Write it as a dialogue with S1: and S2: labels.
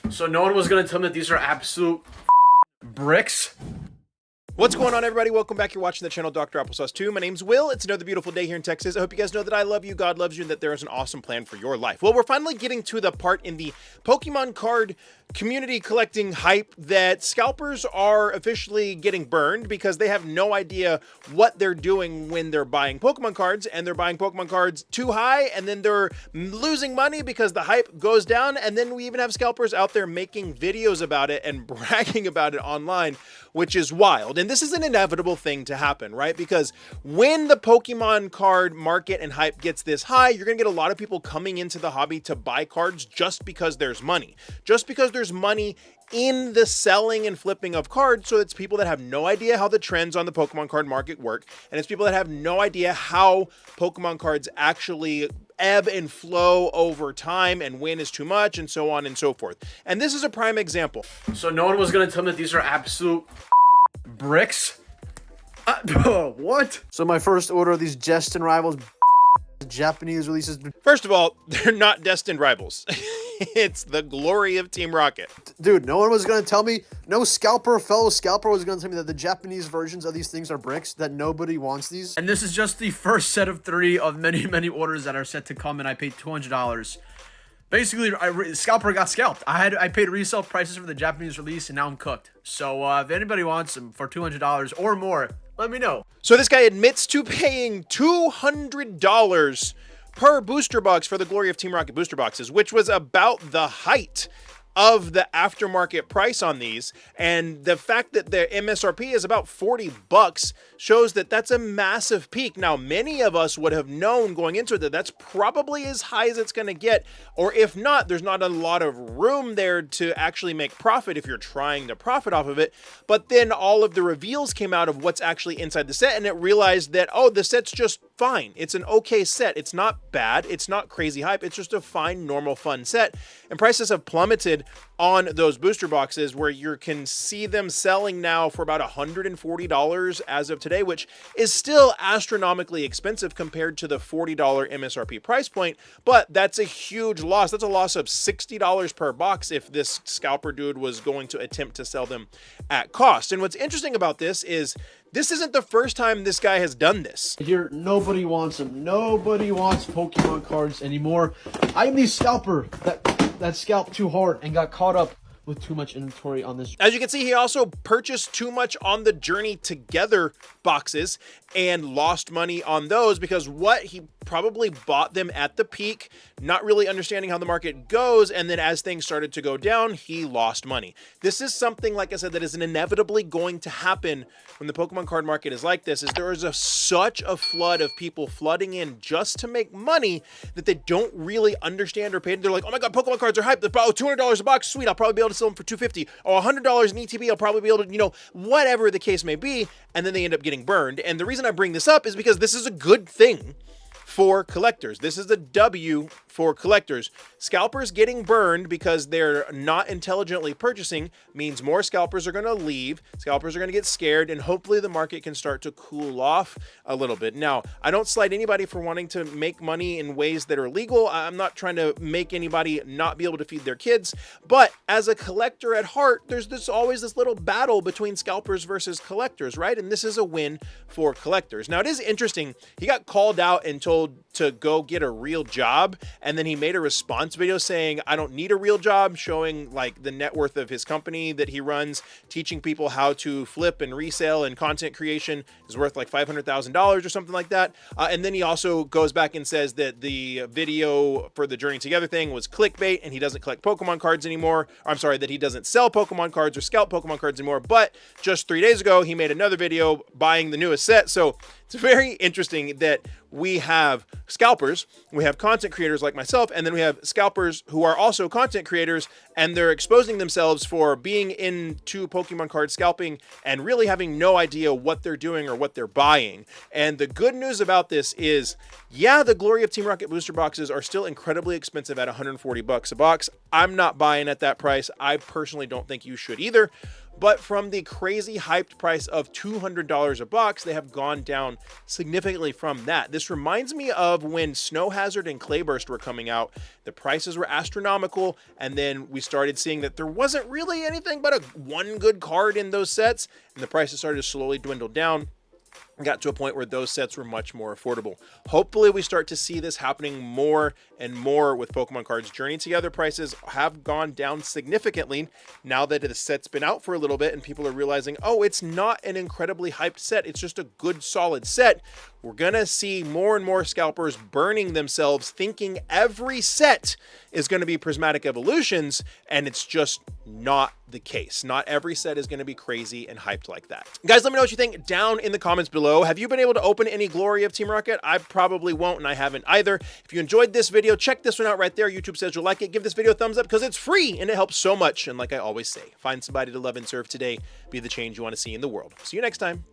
S1: So no one was gonna tell me that these are absolute bricks.
S2: What's going on, everybody? Welcome back. You're watching the channel Dr. Applesauce 2. My name's Will. It's another beautiful day here in Texas. I hope you guys know that I love you, God loves you, and that there is an awesome plan for your life. Well, we're finally getting to the part in the Pokemon card community collecting hype that scalpers are officially getting burned because they have no idea what they're doing when they're buying Pokemon cards, and they're buying Pokemon cards too high, and then they're losing money because the hype goes down. And then we even have scalpers out there making videos about it and bragging about it online, which is wild. And this is an inevitable thing to happen, right? Because when the Pokemon card market and hype gets this high, you're gonna get a lot of people coming into the hobby to buy cards just because there's money. Just because there's money in the selling and flipping of cards. So it's people that have no idea how the trends on the Pokemon card market work. And it's people that have no idea how Pokemon cards actually ebb and flow over time and when is too much and so on and so forth. And this is a prime example.
S1: So no one was gonna tell me that these are absolute bricks. What?
S3: So my first order of these Destined Rivals Japanese releases.
S2: First of all, they're not destined rivals. It's the glory of Team Rocket.
S3: Dude, no one was going to tell me, no fellow scalper was going to tell me that the Japanese versions of these things are bricks, that nobody wants these.
S1: And this is just the first set of 3 of many orders that are set to come, and I paid $200. Basically, Scalper got scalped. I paid resale prices for the Japanese release, and now I'm cooked. So if anybody wants them for $200 or more, let me know.
S2: So this guy admits to paying $200 per booster box for the glory of Team Rocket booster boxes, which was about the height of the aftermarket price on these. And the fact that the MSRP is about 40 bucks shows that that's a massive peak. Now, many of us would have known going into it that that's probably as high as it's going to get, or if not, there's not a lot of room there to actually make profit if you're trying to profit off of it. But then all of the reveals came out of what's actually inside the set, and it realized that, oh, the set's just fine. It's an okay set. It's not bad. It's not crazy hype. It's just a fine, normal, fun set. And prices have plummeted on those booster boxes, where you can see them selling now for about $140 as of today, which is still astronomically expensive compared to the $40 MSRP price point. But that's a huge loss. That's a loss of $60 per box if this scalper dude was going to attempt to sell them at cost. And what's interesting about this is this isn't the first time this guy has done this.
S3: Here, nobody wants them. Nobody wants Pokemon cards anymore. I'm the scalper that scalped too hard and got caught up with too much inventory on this.
S2: As you can see, he also purchased too much on the Journey Together boxes and lost money on those because he probably bought them at the peak, not really understanding how the market goes, and then as things started to go down, he lost money. This is something, like I said, that is inevitably going to happen when the Pokemon card market is like this, is there is such a flood of people flooding in just to make money that they don't really understand or pay. They're like, oh my God, Pokemon cards are hyped. They're probably $200 a box. Sweet, I'll probably be able to sell them for $250 or $100 in ETB. I'll probably be able to, whatever the case may be. And then they end up getting burned. And the reason I bring this up is because this is a good thing for collectors. This is a W for collectors. Scalpers getting burned because they're not intelligently purchasing means more scalpers are going to leave. Scalpers are going to get scared, and hopefully the market can start to cool off a little bit. Now, I don't slight anybody for wanting to make money in ways that are legal. I'm not trying to make anybody not be able to feed their kids, but as a collector at heart, there's always this little battle between scalpers versus collectors, right? And this is a win for collectors. Now, it is interesting. He got called out and told to go get a real job, and then he made a response video saying, I don't need a real job, showing like the net worth of his company that he runs, teaching people how to flip and resell, and content creation is worth like $500,000 or something like that. And then he also goes back and says that the video for the Journey Together thing was clickbait, and he doesn't collect Pokemon cards anymore. Or, I'm sorry, that he doesn't sell Pokemon cards or scalp Pokemon cards anymore. But just 3 days ago, he made another video buying the newest set. So it's very interesting that we have scalpers, we have content creators like myself, and then we have scalpers who are also content creators, and they're exposing themselves for being into Pokemon card scalping and really having no idea what they're doing or what they're buying. And the good news about this is, yeah, the glory of Team Rocket booster boxes are still incredibly expensive at 140 bucks a box. I'm not buying at that price. I personally don't think you should either. but from the crazy hyped price of $200 a box, they have gone down significantly from that. This reminds me of when Snow Hazard and Clayburst were coming out. The prices were astronomical, and then we started seeing that there wasn't really anything but one good card in those sets, and the prices started to slowly dwindle down. Got to a point where those sets were much more affordable. Hopefully we start to see this happening more and more with Pokemon cards. Journey Together prices have gone down significantly now that the set's been out for a little bit and people are realizing, oh, it's not an incredibly hyped set. It's just a good, solid set. We're gonna see more and more scalpers burning themselves thinking every set is gonna be Prismatic Evolutions, and it's just not the case. Not every set is gonna be crazy and hyped like that. Guys, let me know what you think down in the comments below. Have you been able to open any Glory of Team Rocket? I probably won't, and I haven't either. If you enjoyed this video, check this one out right there. YouTube says you'll like it. Give this video a thumbs up because it's free and it helps so much. And like I always say, find somebody to love and serve today. Be the change you want to see in the world. See you next time.